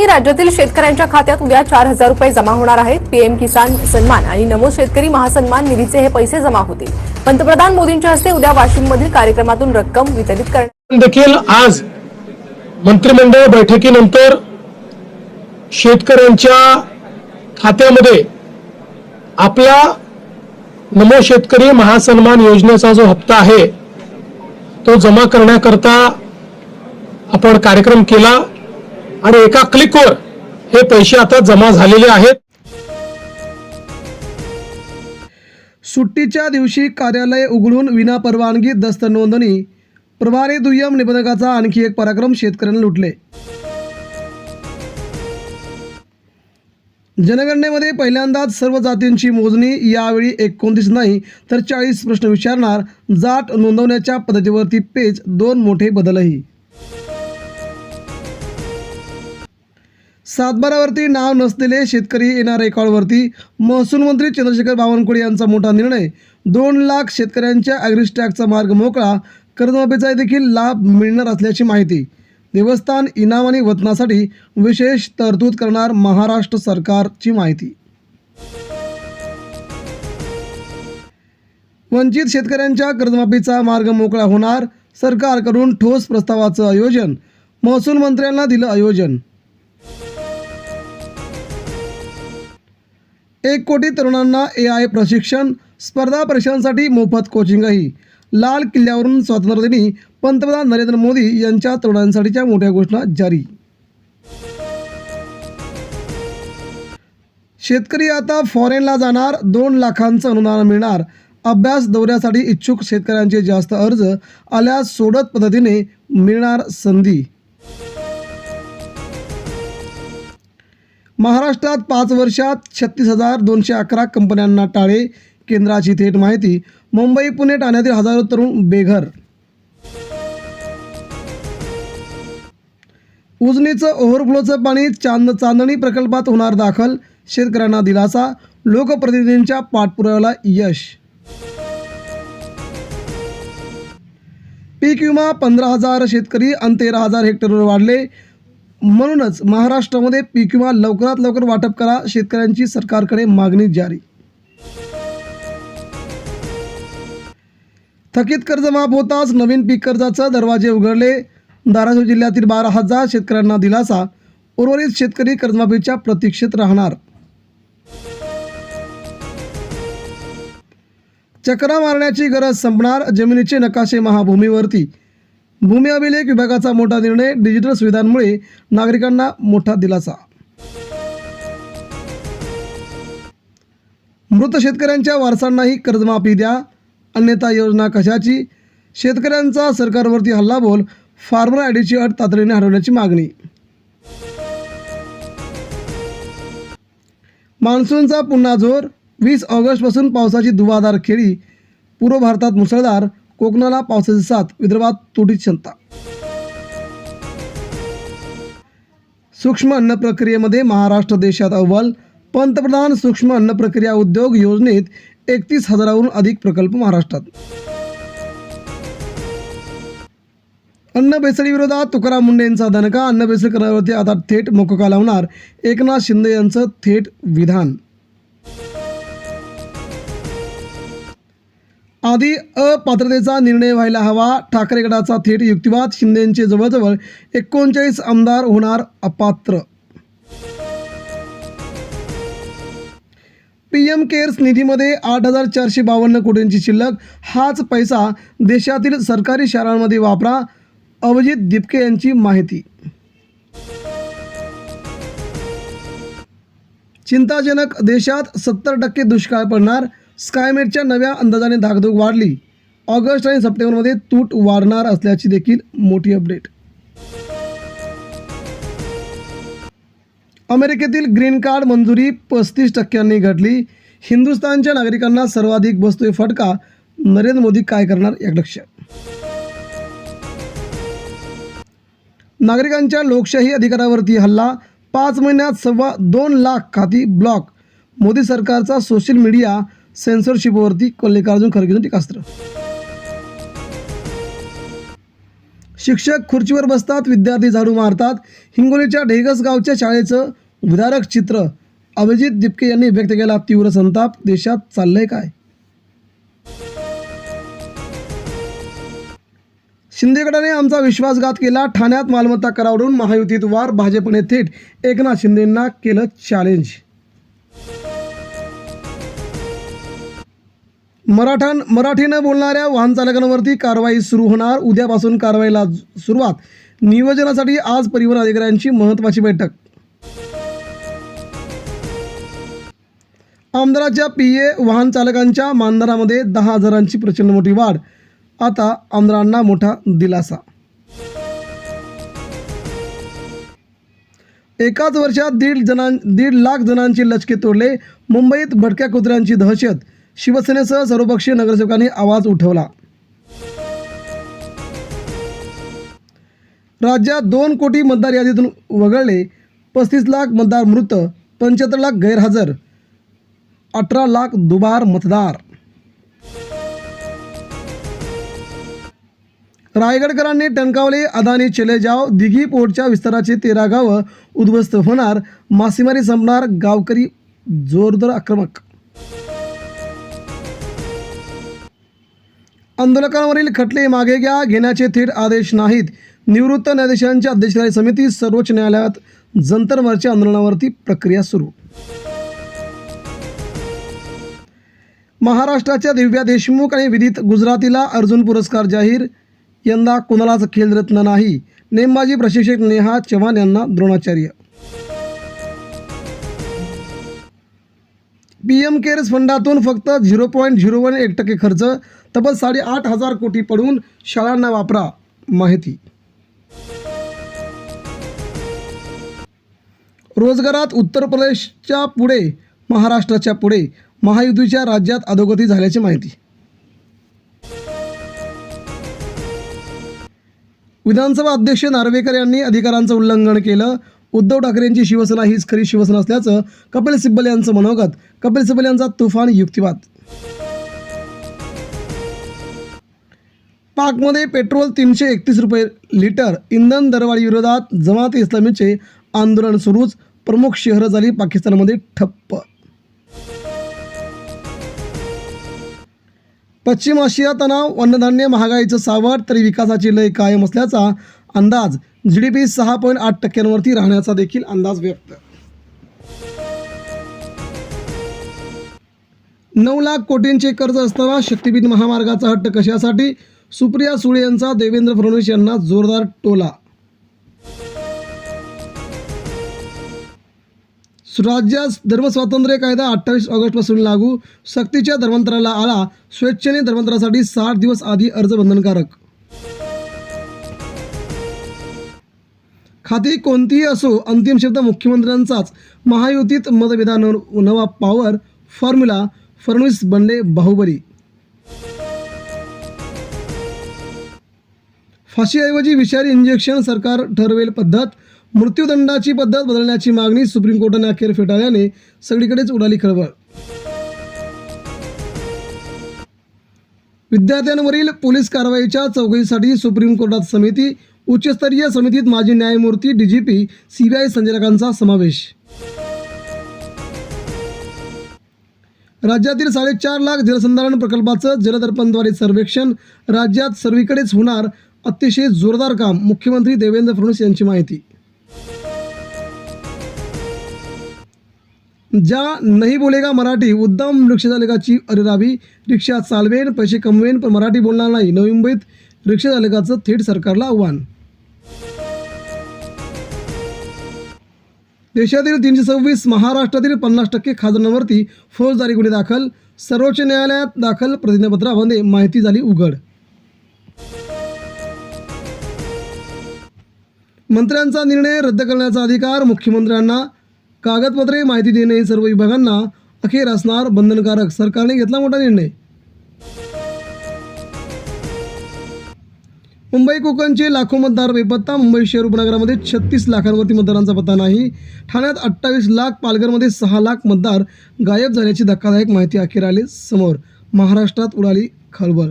की राज्यातील शेतकऱ्यांच्या खात्यात उद्या 4,000 रुपये जमा होणार आहेत। पीएम किसान सन्मान आणि नमो शेतकरी महासन्मान निधीचे हे पैसे जमा होतील। पंतप्रधान मोदींच्या हस्ते उद्या वाशिममधील कार्यक्रमातून रक्कम वितरित करण्यात देखील आज मंत्रिमंडळ बैठकीनंतर शेतकऱ्यांच्या खात्यामध्ये आपला नमो शेतकरी महासन्मान योजनेचा जो हप्ता आहे तो जमा करण्याकरता आपण कार्यक्रम केला आणि एका क्लिकवर हे पैसे आता जमा झालेले आहेत। सुट्टीच्या दिवशी कार्यालय उघडून विनापरवानगी दस्त नोंदणी, प्रभारी दुय्यम निबंधकाचा आणखी एक पराक्रम, शेतकऱ्यांना लुटले। जनगणनेमध्ये पहिल्यांदाच सर्व जातींची मोजणी, यावेळी 29 नाही तर 40 प्रश्न विचारणार, जात नोंदवण्याच्या पद्धतीवरती पेच 2 मोठे बदलही। सातबारावरती नाव नसलेले शेतकरी येणार रेकॉर्डवरती, महसूल मंत्री चंद्रशेखर बावनकुळे यांचा मोठा निर्णय, 2 लाख शेतकऱ्यांच्या ॲग्रिस्टॅगचा मार्ग मोकळा, कर्जमाफीचा देखील लाभ मिळणार असल्याची माहिती। देवस्थान इनाम आणि वतनासाठी विशेष तरतूद करणार महाराष्ट्र सरकारची माहिती। वंचित शेतकऱ्यांच्या कर्जमाफीचा मार्ग मोकळा होणार, सरकारकडून ठोस प्रस्तावाचं आयोजन, महसूल मंत्र्यांना दिलं आयोजन। 1 कोटी तरुणांना AI प्रशिक्षण, स्पर्धा परीक्षांसाठी मोफत कोचिंगही। लाल किल्ल्यावरून स्वातंत्र्यदिनी पंतप्रधान नरेंद्र मोदी यांच्या तरुणांसाठीच्या मोठ्या घोषणा जारी। शेतकरी आता फॉरेनला जाणार, 2 लाखांचं अनुदान मिळणार, अभ्यास दौऱ्यासाठी इच्छुक शेतकऱ्यांचे जास्त अर्ज आल्यास सोडत पद्धतीने मिळणार संधी। महाराष्ट्रात 5 वर्षात 36,211 कंपन्यांना टाळे, केंद्राची थेट माहिती। मुंबई पुणे ठाण्यातील हजारो तरुण बेघर। उजनीचं ओव्हरफ्लोचं पाणी चांदणी प्रकल्पात होणार दाखल, शेतकऱ्यांना दिलासा, लोकप्रतिनिधींच्या पाठपुराव्याला यश। पीक विमा 15,000 शेतकरी आणि 13,000 हेक्टरवर वाढले, म्हणूनच महाराष्ट्रामध्ये पीक विमा लवकरात लवकर वाटप करा, शेतकऱ्यांची सरकारकडे मागणी जारी। थकीत कर्ज माफ होताच नवीन पीक कर्जाचे दरवाजे उघडले, धाराशिव जिल्ह्यातील 12,000 शेतकऱ्यांना दिलासा, उर्वरित शेतकरी कर्जमाफीच्या प्रतीक्षेत राहणार। चकरा मारण्याची गरज संपणार, जमिनीचे नकाशे महाभूमीवरती, भूमी अभिलेख विभागाचा मोठा निर्णय, डिजिटल सुविधांमुळे नागरिकांना मोठा दिलासा। मृत शेतकऱ्यांच्या वारसांनाही कर्जमाफी द्या, अन्यथा योजना कशाची, शेतकऱ्यांचा सरकारवरती हल्लाबोल, फार्मर आयडीची अट तातडीने हटवण्याची मागणी। मान्सूनचा पुन्हा जोर, 20 ऑगस्टपासून पावसाची धुवाधार खेळी, पूर्व भारतात मुसळधार, कोकणाला पावसाची साथ, विदर्भात तुटीची क्षमता। सूक्ष्म अन्न प्रक्रियेमध्ये महाराष्ट्र देशात अव्वल, पंतप्रधान सूक्ष्म अन्न प्रक्रिया उद्योग योजनेत 31,000हून अधिक प्रकल्प महाराष्ट्रात। अन्न भेसळी विरोधात तुकाराम मुंढेंचा दणका, अन्न भेसळ करण्यावरती आता थेट मोक्का लावणार, एकनाथ शिंदे यांचं थेट विधान। आधी अपात्रतेचा निर्णय व्हायला हवा, ठाकरे गटाचा थेट युक्तिवाद, शिंदेंचे जवळजवळ 39 आमदार होणार अपात्र। पीएम केअर्स निधीमध्ये 8,452 कोटींची शिल्लक, हाच पैसा देशातील सरकारी शाळांमध्ये वापरा, अभिजित दिपके यांची माहिती। चिंताजनक, देशात 70% दुष्काळ पडणार, स्कायमेटच्या नव्या अंदाजाने धाकधूक वाढली, ऑगस्ट आणि सप्टेंबरमध्ये तूट वाढणार असल्याची देखील मोठी अपडेट। अमेरिकेतील ग्रीन कार्ड मंजुरी 35% घटली, हिंदुस्थानच्या नागरिकांना सर्वाधिक बसतोय फटका, नरेंद्र मोदी काय करणार याकडे लक्ष। नागरिकांच्या लोकशाही अधिकारावरती हल्ला, 5 महिन्यात 2.25 लाख खाती ब्लॉक, मोदी सरकारचा सोशल मीडिया सेन्सॉरशिपवरती मल्लिकार्जुन खरगेंचं टीकास्त्र। शिक्षक खुर्चीवर बसतात, विद्यार्थी झाडू मारतात. हिंगोलीच्या ढेगस गावच्या शाळेचं विदारक चित्र. अभिजित दिपके यांनी व्यक्त केला तीव्र संताप. देशात चाललंय काय? शिंदे गटाने आमचा विश्वासघात केला. ठाण्यात मालमत्ता करावरून महायुतीत वार. भाजपने थेट एकनाथ शिंदेंना केलं चॅलेंज. मराठीनं बोलणाऱ्या वाहन चालकांवरती कारवाई सुरू होणार. उद्यापासून कारवाईला सुरुवात. नियोजनासाठी आज परिवहन अधिकाऱ्यांची महत्त्वाची बैठक. आमदाराच्या PA वाहन चालकांच्या मानधनामध्ये 10,000ची प्रचंड मोठी वाढ. आता आमदारांना मोठा दिलासा. एकाच वर्षात 1.5 लाख जणांचे लचके तोडले. मुंबईत भटक्या कुत्र्यांची दहशत. शिवसेनेसह सर्वपक्षीय नगरसेवकांनी आवाज उठवला. राज्यात 2 कोटी मतदार यादीतून वगळले. 35 लाख मतदार मृत. 75 लाख गैरहजर. 18 लाख दुबार मतदार. रायगडकरांनी टणकावले. अदानी चले जाव. दिघी पोर्टच्या विस्ताराचे 13 गावं उद्ध्वस्त होणार. मासेमारी संपणार. गावकरी जोरदार आक्रमक. आंदोलकांवरील खटले मागे घ्या. घेण्याचे थेट आदेश नाहीत. निवृत्त न्यायाधीशांच्या अध्यक्षतेखाली समिती. सर्वोच्च न्यायालयात जंतर मोर्चा आंदोलनावरती प्रक्रिया सुरू. महाराष्ट्राच्या दिव्या देशमुख आणि विदित गुजरातीला अर्जुन पुरस्कार जाहीर. यंदा कुणालाच खेलरत्न नाही. नेमबाजी प्रशिक्षक नेहा चव्हाण यांना द्रोणाचार्य. PM केअर्स फंडातून फक्त 0.01% खर्च. तब्बल 8,500 कोटी पडून शाळांना वापरा. माहिती. रोजगारात उत्तर प्रदेशच्या पुढे, महाराष्ट्राच्या पुढे. महायुतीच्या राज्यात अधोगती झाल्याची माहिती. विधानसभा अध्यक्ष नार्वेकर यांनी अधिकारांचं उल्लंघन केलं. उद्धव ठाकरेंची शिवसेना हीच खरी शिवसेना असल्याचं कपिल सिब्बल यांचं मनोगत. कपिल सिब्बल यांचा तुफान युक्तिवाद. पाकमध्ये पेट्रोल 331 रुपये लिटर. इंधन दरवाढी विरोधात जमात इस्लामीचे आंदोलन सुरूच. प्रमुख शहरं झाली पाकिस्तानमध्ये ठप्प. पश्चिम आशिया तणाव. अन्नधान्य महागाईचं सावट. तरी विकासाची लय कायम असल्याचा अंदाज. GDP 6.8% राहण्याचा देखील अंदाज व्यक्त. 9 लाख कोटींचे कर्ज असताना शक्तीपीठ महामार्गाचा हट्ट कशासाठी? सुप्रिया सुळे यांचा देवेंद्र फडणवीस यांना जोरदार टोला. राज्यात धर्मस्वातंत्र्य कायदा 28 ऑगस्टपासून लागू. सक्तीच्या धर्मांतराला आळा. स्वेच्छेने धर्मांतरासाठी 60 दिवस आधी अर्ज बंधनकारक. खाती कोणतीही असो, अंतिम शब्द मुख्यमंत्र्यांचाच. महायुतीत मतभेदांवर नवा पॉवर फॉर्म्युला. फडणवीस बनले बाहुबली. फाशीऐवजी विषारी इंजेक्शन. सरकार ठरवेल पद्धत. मृत्यूदंडाची पद्धत बदलण्याची मागणी. सुप्रीम कोर्टाने अखेर फेटाळल्याने सगळीकडेच उडाली खळबळ. विद्यार्थ्यांवरील पोलीस कारवाईच्या चौकशीसाठी सुप्रीम कोर्टात समिती. उच्चस्तरीय समितीत माजी न्यायमूर्ती, DGP, CBI संचालकांचा समावेश. राज्यातील 4.5 लाख जलसंधारण प्रकल्पाचं जलदर्पणद्वारे सर्वेक्षण. राज्यात सर्वीकडेच होणार अतिशय जोरदार काम. मुख्यमंत्री देवेंद्र फडणवीस यांची माहिती. ज्या नहीं बोलेगा मराठी. उद्दाम रिक्षाचालकाची अरेरावी. रिक्षा चालवेन, पैसे कमवेन, पण मराठी बोलणार नाही. नवी मुंबईत रिक्षाचालकाचं थेट सरकारला आव्हान. देशातील 326, महाराष्ट्रातील 50% खासदारांवरती फौजदारी गुन्हे दाखल. सर्वोच्च न्यायालयात दाखल प्रतिज्ञापत्रामध्ये माहिती झाली उघड. मंत्र्यांचा निर्णय रद्द करण्याचा अधिकार मुख्यमंत्र्यांना. कागदपत्रे माहिती देणे हे सर्व विभागांना अखेर असणार बंधनकारक. सरकारने घेतला मोठा निर्णय. मुंबई कोकणचे लाखो मतदार बेपत्ता. मुंबई शहर उपनगरामध्ये 36 लाखांवरती मतदारांचा पत्ता नाही. ठाण्यात 28 लाख. पालघरमध्ये 6 लाख मतदार गायब झाल्याची धक्कादायक माहिती अखेर आली समोर. महाराष्ट्रात उडाली खळबळ.